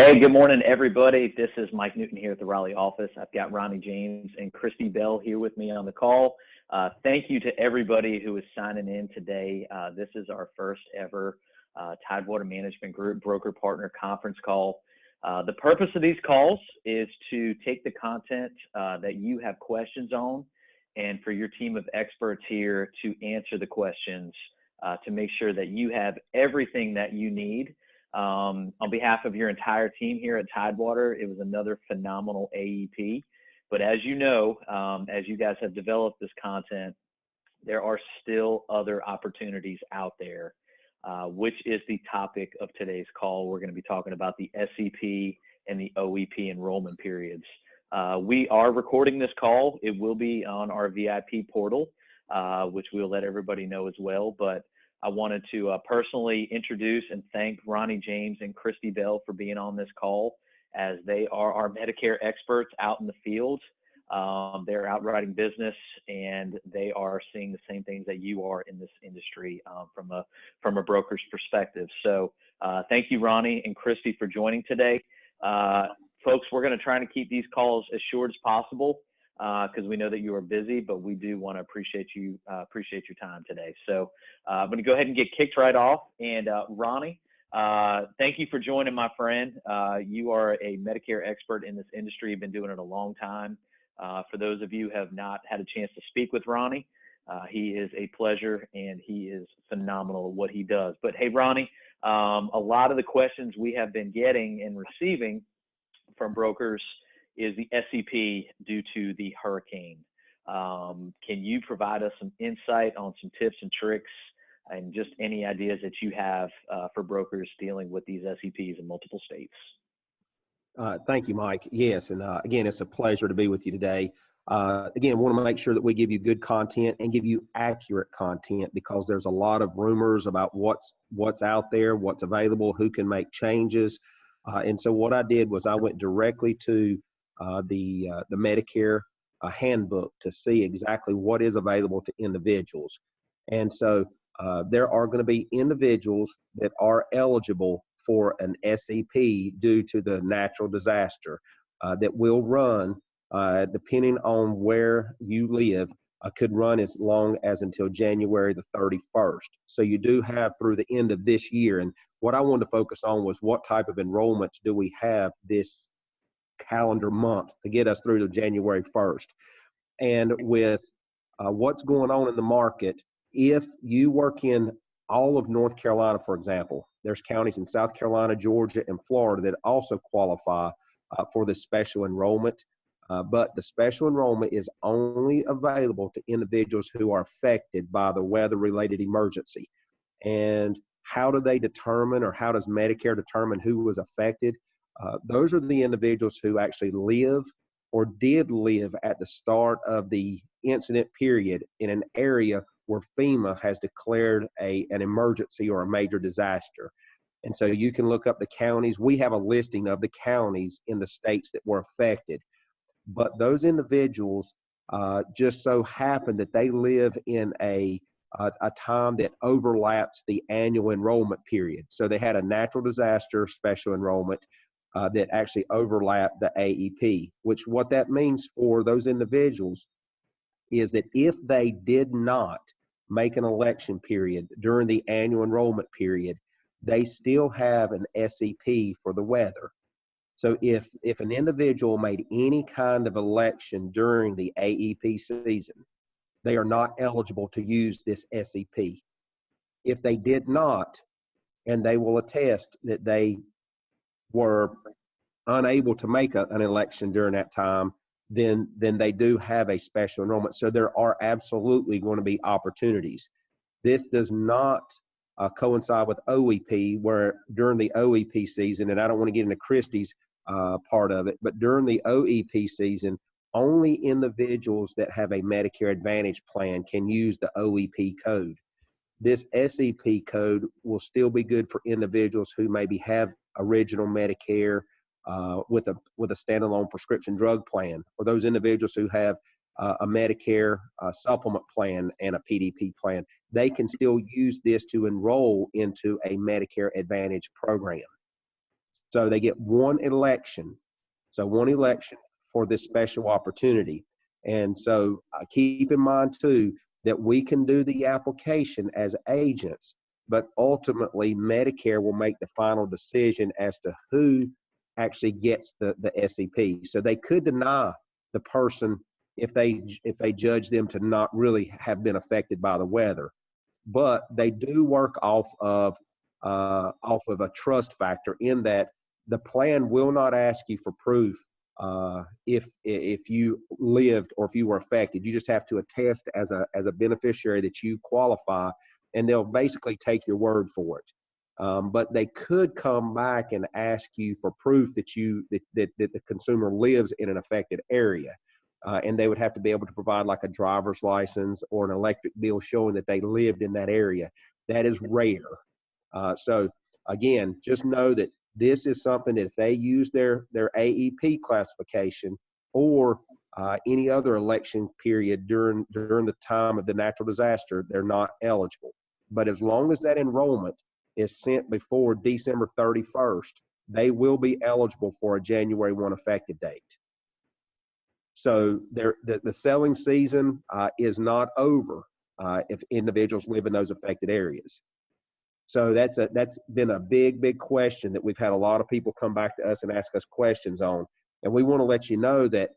Hey, good morning, everybody. This is Mike Newton here at the Raleigh office. I've got Ronnie James and Christy Bell here with me on the call. Thank you to everybody who is signing in today. This is our first ever Tidewater Management Group Broker Partner Conference call. The purpose of these calls is to take the content that you have questions on and for your team of experts here to answer the questions to make sure that you have everything that you need. On behalf of your entire team here at Tidewater, it was another phenomenal AEP. But as you know, as you guys have developed this content, there are still other opportunities out there, which is the topic of today's call. We're going to be talking about the SEP and the OEP enrollment periods. We are recording this call. It will be on our VIP portal, which we'll let everybody know as well. But I wanted to personally introduce and thank Ronnie James and Christy Bell for being on this call, as they are our Medicare experts out in the field. They're out writing business, and they are seeing the same things that you are in this industry from a broker's perspective. So thank you, Ronnie and Christy, for joining today. Folks, we're going to try to keep these calls as short as possible, because we know that you are busy, but we do want to appreciate your time today. So I'm going to go ahead and get kicked right off. And Ronnie, thank you for joining, my friend. You are a Medicare expert in this industry. You've been doing it a long time. For those of you who have not had a chance to speak with Ronnie, he is a pleasure, and he is phenomenal at what he does. But hey, Ronnie, a lot of the questions we have been getting and receiving from brokers is the SEP due to the hurricane. Can you provide us some insight on some tips and tricks and just any ideas that you have for brokers dealing with these SEPs in multiple states? Thank you, Mike. Yes, and again, it's a pleasure to be with you today. Again, want to make sure that we give you good content and give you accurate content, because there's a lot of rumors about what's out there, what's available, who can make changes. And so what I did was I went directly to the Medicare handbook to see exactly what is available to individuals. And so there are going to be individuals that are eligible for an SEP due to the natural disaster that will run, depending on where you live, could run as long as until January the 31st. So you do have through the end of this year. And what I wanted to focus on was what type of enrollments do we have this calendar month to get us through to January 1st. And with what's going on in the market, if you work in all of North Carolina, for example, there's counties in South Carolina, Georgia, and Florida that also qualify for this special enrollment. But the special enrollment is only available to individuals who are affected by the weather-related emergency. And how do they determine, or how does Medicare determine who was affected? Those are the individuals who actually live or did live at the start of the incident period in an area where FEMA has declared an emergency or a major disaster. And so you can look up the counties. We have a listing of the counties in the states that were affected. But those individuals just so happen that they live in a time that overlaps the annual enrollment period. So they had a natural disaster special enrollment that actually overlap the AEP, which what that means for those individuals is that if they did not make an election period during the annual enrollment period, they still have an SEP for the weather. So if an individual made any kind of election during the AEP season, they are not eligible to use this SEP. If they did not, and they will attest that they were unable to make an election during that time, then they do have a special enrollment. So there are absolutely going to be opportunities. This does not coincide with OEP, where during the OEP season, and I don't want to get into Christie's part of it, but during the OEP season, only individuals that have a Medicare Advantage plan can use the OEP code. This SEP code will still be good for individuals who maybe have original Medicare with a standalone prescription drug plan, or those individuals who have a Medicare supplement plan and a PDP plan. They can still use this to enroll into a Medicare Advantage program. So they get one election. So one election for this special opportunity. And so keep in mind too that we can do the application as agents, but ultimately Medicare will make the final decision as to who actually gets the SEP. So they could deny the person if they judge them to not really have been affected by the weather, but they do work off of a trust factor in that the plan will not ask you for proof if you lived or if you were affected. You just have to attest as a beneficiary that you qualify, and they'll basically take your word for it. But they could come back and ask you for proof that the consumer lives in an affected area. And they would have to be able to provide like a driver's license or an electric bill showing that they lived in that area. That is rare. So again, just know that this is something that if they use their AEP classification or any other election period during the time of the natural disaster, they're not eligible. But as long as that enrollment is sent before December 31st, they will be eligible for a January 1 effective date. So the selling season is not over if individuals live in those affected areas. So that's been a big question that we've had a lot of people come back to us and ask us questions on. And we want to let you know that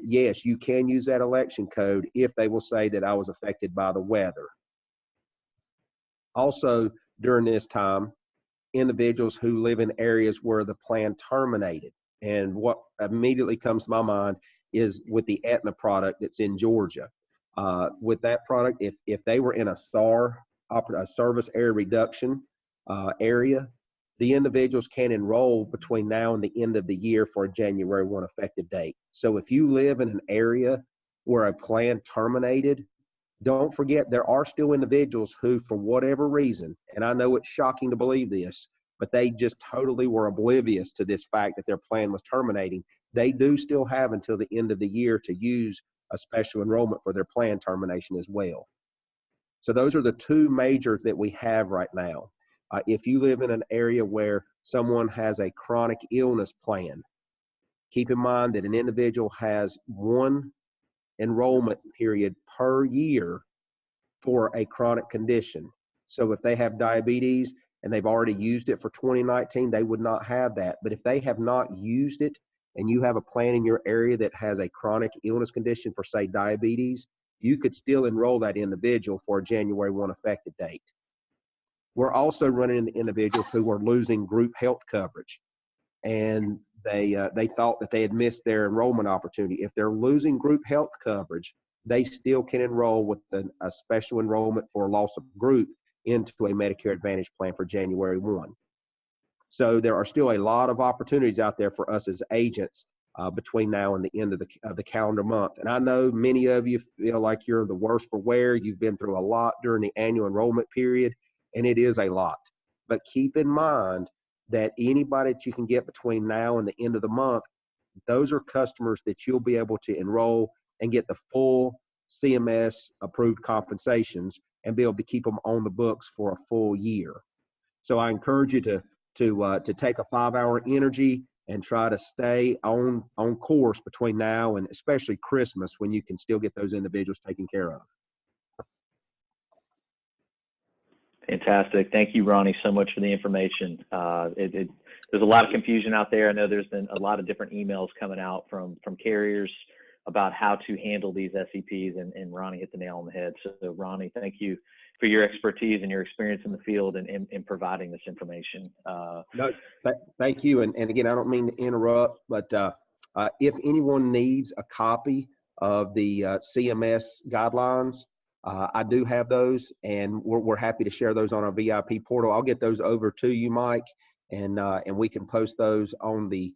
yes, you can use that election code if they will say that I was affected by the weather. Also, during this time, individuals who live in areas where the plan terminated. And what immediately comes to my mind is with the Aetna product that's in Georgia. With that product, if they were in a SAR, a service area reduction area, the individuals can enroll between now and the end of the year for a January 1 effective date. So if you live in an area where a plan terminated, don't forget there are still individuals who, for whatever reason, and I know it's shocking to believe this, but they just totally were oblivious to this fact that their plan was terminating. They do still have until the end of the year to use a special enrollment for their plan termination as well. So those are the two majors that we have right now. If you live in an area where someone has a chronic illness plan, keep in mind that an individual has one enrollment period per year for a chronic condition. So if they have diabetes and they've already used it for 2019, they would not have that. But if they have not used it and you have a plan in your area that has a chronic illness condition for, say, diabetes, you could still enroll that individual for a January 1 effective date. We're also running into individuals who are losing group health coverage, and they thought that they had missed their enrollment opportunity. If they're losing group health coverage, they still can enroll with a special enrollment for loss of group into a Medicare Advantage plan for January 1. So there are still a lot of opportunities out there for us as agents between now and the end of the calendar month. And I know many of you feel like you're the worse for wear. You've been through a lot during the annual enrollment period, and it is a lot. But keep in mind that anybody that you can get between now and the end of the month, those are customers that you'll be able to enroll and get the full CMS approved compensations and be able to keep them on the books for a full year. So I encourage you to take a 5-hour energy and try to stay on course between now and especially Christmas, when you can still get those individuals taken care of. Fantastic. Thank you, Ronnie, so much for the information. There's a lot of confusion out there. I know there's been a lot of different emails coming out from carriers about how to handle these SEPs, and Ronnie hit the nail on the head. So Ronnie, thank you for your expertise and your experience in the field and in providing this information. No, thank you. And again, I don't mean to interrupt, but if anyone needs a copy of the CMS guidelines, I do have those, and we're happy to share those on our VIP portal. I'll get those over to you, Mike, and we can post those on the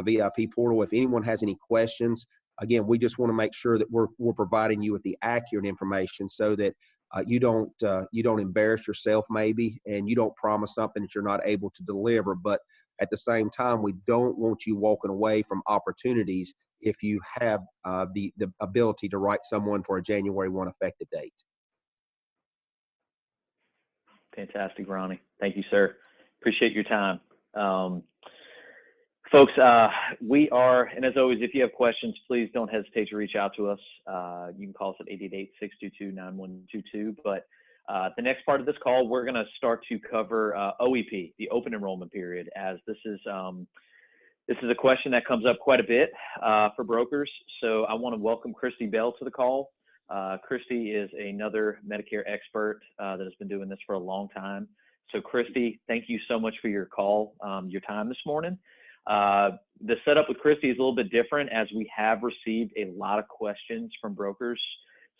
VIP portal. If anyone has any questions, again, we just want to make sure that we're providing you with the accurate information so that you don't embarrass yourself maybe, and you don't promise something that you're not able to deliver. But at the same time, we don't want you walking away from opportunities if you have the ability to write someone for a January 1 effective date. Fantastic, Ronnie. Thank you, sir. Appreciate your time. folks, we are, and as always, if you have questions, please don't hesitate to reach out to us. You can call us at 888-622-9122. But the next part of this call, we're going to start to cover OEP, the open enrollment period, as this is a question that comes up quite a bit for brokers. So I want to welcome Christy Bell to the call. Christy is another Medicare expert that has been doing this for a long time. So Christy, thank you so much for your call, your time this morning. The setup with Christy is a little bit different, as we have received a lot of questions from brokers.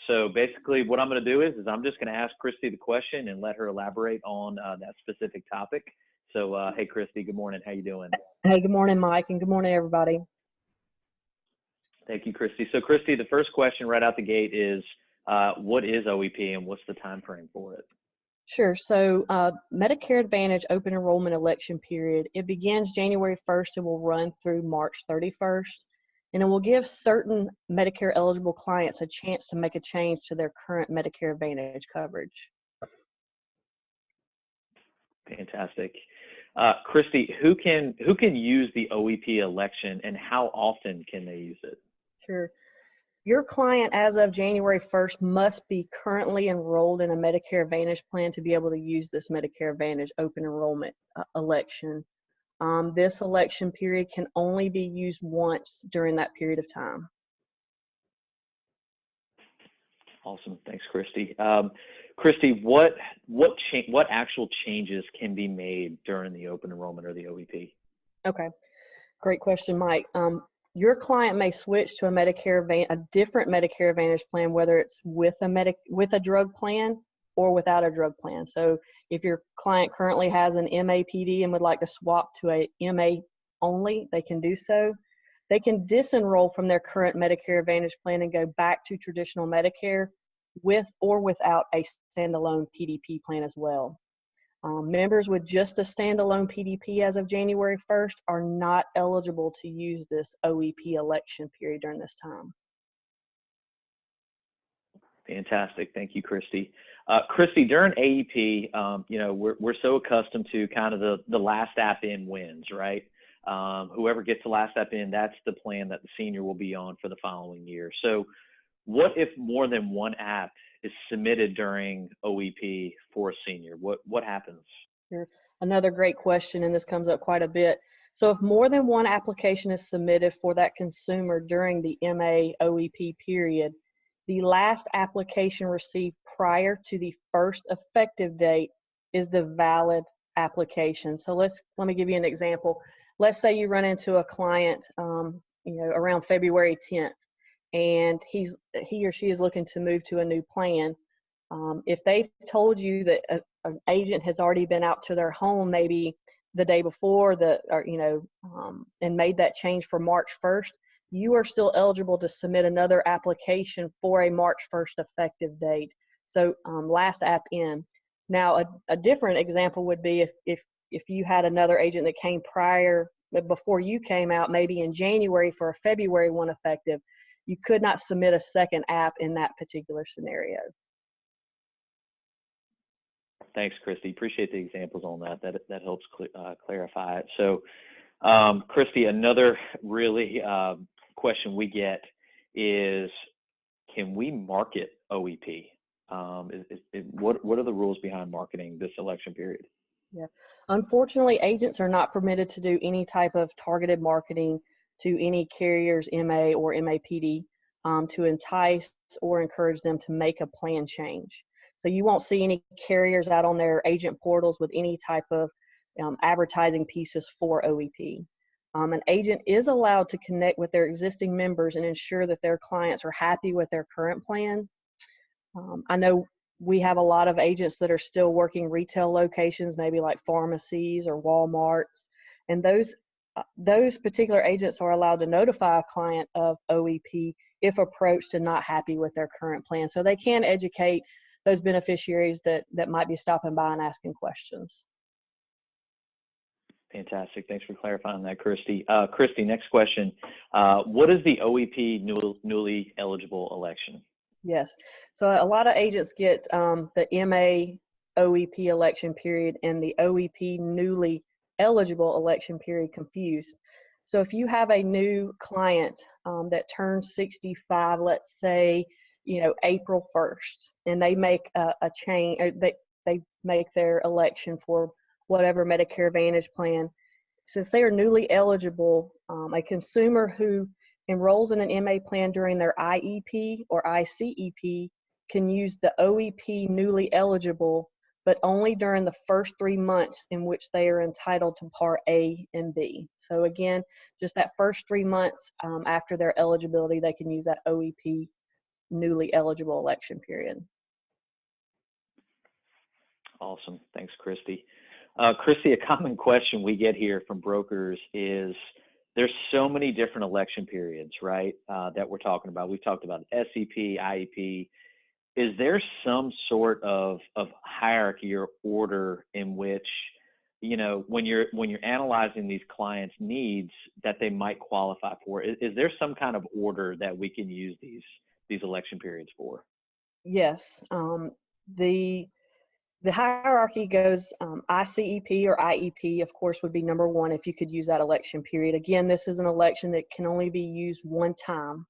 So basically what I'm going to do is I'm just going to ask Christy the question and let her elaborate on that specific topic. So hey Christy, good morning. How you doing? Hey, good morning, Mike, and good morning, everybody. Thank you, Christy. So Christy, the first question right out the gate is, what is OEP and what's the time frame for it? Sure. So Medicare Advantage open enrollment election period, it begins January 1st and will run through March 31st. And it will give certain Medicare eligible clients a chance to make a change to their current Medicare Advantage coverage. Fantastic. Christy, who can use the OEP election and how often can they use it? Sure. Your client as of January 1st must be currently enrolled in a Medicare Advantage plan to be able to use this Medicare Advantage open enrollment election. This election period can only be used once during that period of time. Awesome. Thanks, Christy. Christy, what actual changes can be made during the open enrollment or the OEP? Okay. Great question, Mike. Your client may switch to a different Medicare Advantage plan, whether it's with a drug plan or without a drug plan. So if your client currently has an MAPD and would like to swap to a MA only, they can do so. They can disenroll from their current Medicare Advantage plan and go back to traditional Medicare with or without a standalone PDP plan as well. Members with just a standalone PDP as of January 1st are not eligible to use this OEP election period during this time. Fantastic. Thank you, Christy. Christy, during AEP, we're so accustomed to kind of the last app in wins, right? Whoever gets the last app in, that's the plan that the senior will be on for the following year. So what if more than one app is submitted during OEP for a senior? What happens? Sure. Another great question, and this comes up quite a bit. So if more than one application is submitted for that consumer during the MA OEP period, the last application received prior to the first effective date is the valid application. So let me give you an example. Let's say you run into a client around February 10th. And he or she is looking to move to a new plan. If they've told you that an agent has already been out to their home maybe the day before and made that change for March 1st, you are still eligible to submit another application for a March 1st effective date. So last app in. Now a different example would be if you had another agent that came before you came out, maybe in January for a February 1 effective. You could not submit a second app in that particular scenario. Thanks, Christy. Appreciate the examples on that. That helps clarify it. So, Christy, another really question we get is, can we market OEP? What are the rules behind marketing this election period? Yeah. Unfortunately, agents are not permitted to do any type of targeted marketing to any carrier's MA or MAPD to entice or encourage them to make a plan change. So you won't see any carriers out on their agent portals with any type of advertising pieces for OEP. An agent is allowed to connect with their existing members and ensure that their clients are happy with their current plan. I know we have a lot of agents that are still working retail locations, maybe like pharmacies or Walmarts, and those particular agents are allowed to notify a client of OEP if approached and not happy with their current plan. So they can educate those beneficiaries that might be stopping by and asking questions. Fantastic. Thanks for clarifying that, Christy. Christy, next question. What is the OEP newly eligible election? Yes. So a lot of agents get the MA OEP election period and the OEP newly eligible election period confused. So if you have a new client that turns 65, let's say, April 1st, and they make a change, or they make their election for whatever Medicare Advantage plan, since they are newly eligible, a consumer who enrolls in an MA plan during their IEP or ICEP can use the OEP newly eligible, but only during the first 3 months in which they are entitled to Part A and B. So again, just that first 3 months after their eligibility, they can use that OEP newly eligible election period. Awesome. Thanks, Christy. Christy, a common question we get here from brokers is there's so many different election periods, right, that we're talking about. We've talked about SEP, IEP. Is there some sort of hierarchy or order in which, when you're analyzing these clients' needs that they might qualify for? Is there some kind of order that we can use these election periods for? Yes. The hierarchy goes ICEP or IEP, of course, would be number one if you could use that election period. Again, this is an election that can only be used one time.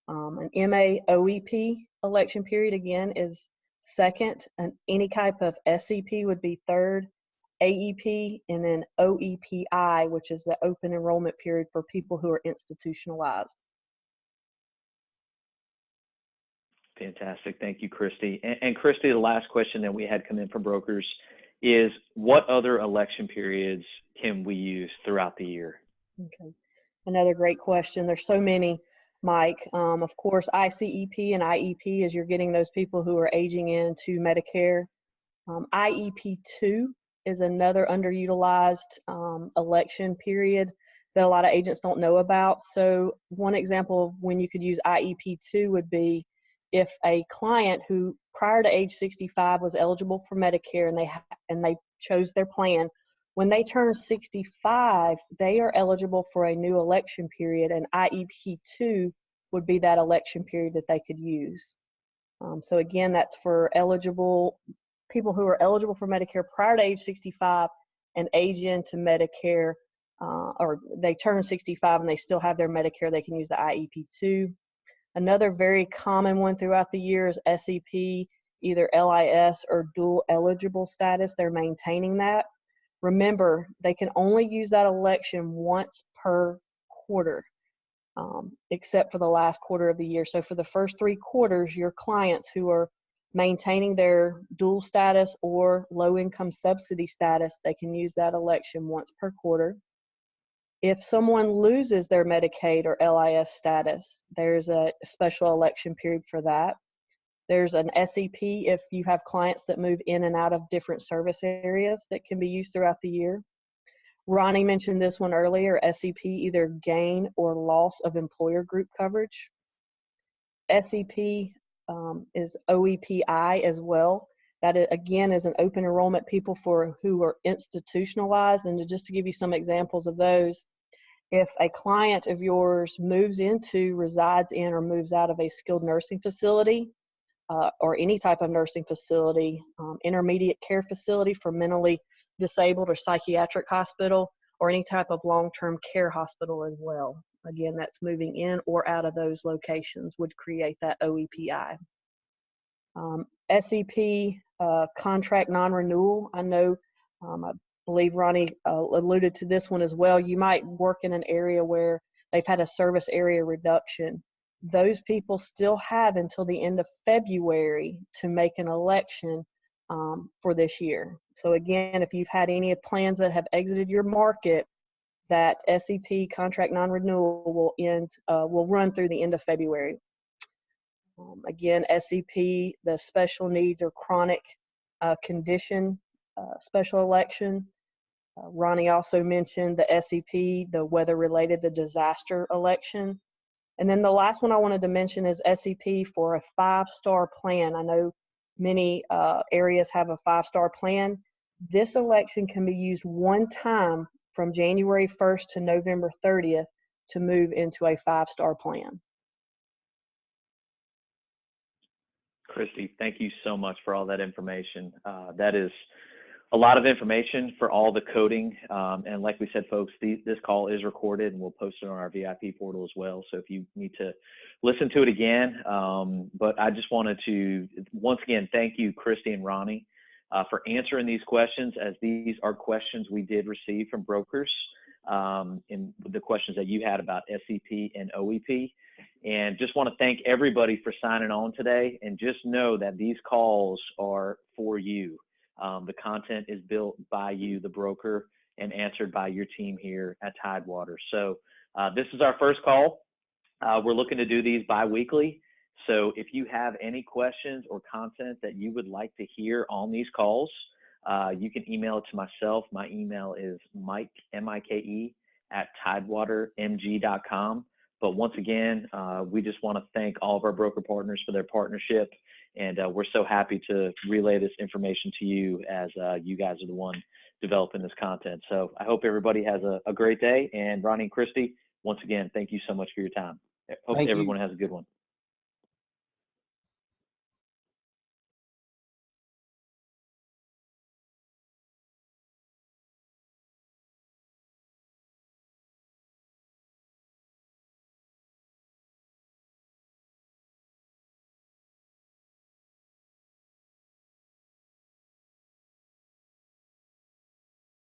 An MA OEP election period, again, is second, and any type of SEP would be third, AEP, and then OEPI, which is the open enrollment period for people who are institutionalized. Fantastic. Thank you, Christy. And Christy, the last question that we had come in from brokers is, what other election periods can we use throughout the year? Okay. Another great question. There's so many, Mike. Of course, ICEP and IEP is you're getting those people who are aging into Medicare. IEP2 is another underutilized election period that a lot of agents don't know about. So one example of when you could use IEP2 would be if a client who prior to age 65 was eligible for Medicare and they chose their plan, when they turn 65, they are eligible for a new election period, and IEP2 would be that election period that they could use. So again, that's for people who are eligible for Medicare prior to age 65 and age into Medicare, or they turn 65 and they still have their Medicare, they can use the IEP2. Another very common one throughout the year is SEP, either LIS or dual eligible status. They're maintaining that. Remember, they can only use that election once per quarter, except for the last quarter of the year. So for the first 3 quarters, your clients who are maintaining their dual status or low income subsidy status, they can use that election once per quarter. If someone loses their Medicaid or LIS status, there's a special election period for that. There's an SEP if you have clients that move in and out of different service areas that can be used throughout the year. Ronnie mentioned this one earlier, SEP, either gain or loss of employer group coverage. SEP is OEPI as well. That, again, is an open enrollment people who are institutionalized. And just to give you some examples of those, if a client of yours resides in or moves out of a skilled nursing facility or any type of nursing facility, intermediate care facility for mentally disabled or psychiatric hospital, or any type of long-term care hospital as well. Again, that's moving in or out of those locations would create that OEPI. SEP, contract non-renewal. I know, I believe Ronnie alluded to this one as well. You might work in an area where they've had a service area reduction. Those people still have until the end of February to make an election for this year. So again, if you've had any plans that have exited your market, that SEP contract non-renewal will run through the end of February. Again, SEP, the special needs or chronic condition special election. Ronnie also mentioned the SEP, the weather-related, the disaster election. And then the last one I wanted to mention is SEP for a 5-star plan. I know many areas have a 5-star plan. This election can be used one time from January 1st to November 30th to move into a 5-star plan. Christy, thank you so much for all that information. That is a lot of information for all the coding. And like we said, folks, this call is recorded and we'll post it on our VIP portal as well. So if you need to listen to it again, but I just wanted to once again thank you, Christy and Ronnie, for answering these questions, as these are questions we did receive from brokers in the questions that you had about SEP and OEP. And just want to thank everybody for signing on today, and just know that these calls are for you. The content is built by you, the broker, and answered by your team here at Tidewater. So this is our first call. We're looking to do these bi-weekly. So if you have any questions or content that you would like to hear on these calls, you can email it to myself. My email is Mike, M-I-K-E, at tidewatermg.com. But once again, we just want to thank all of our broker partners for their partnership. And we're so happy to relay this information to you, as you guys are the one developing this content. So I hope everybody has a great day. And Ronnie and Christy, once again, thank you so much for your time. Hope everyone has a good one.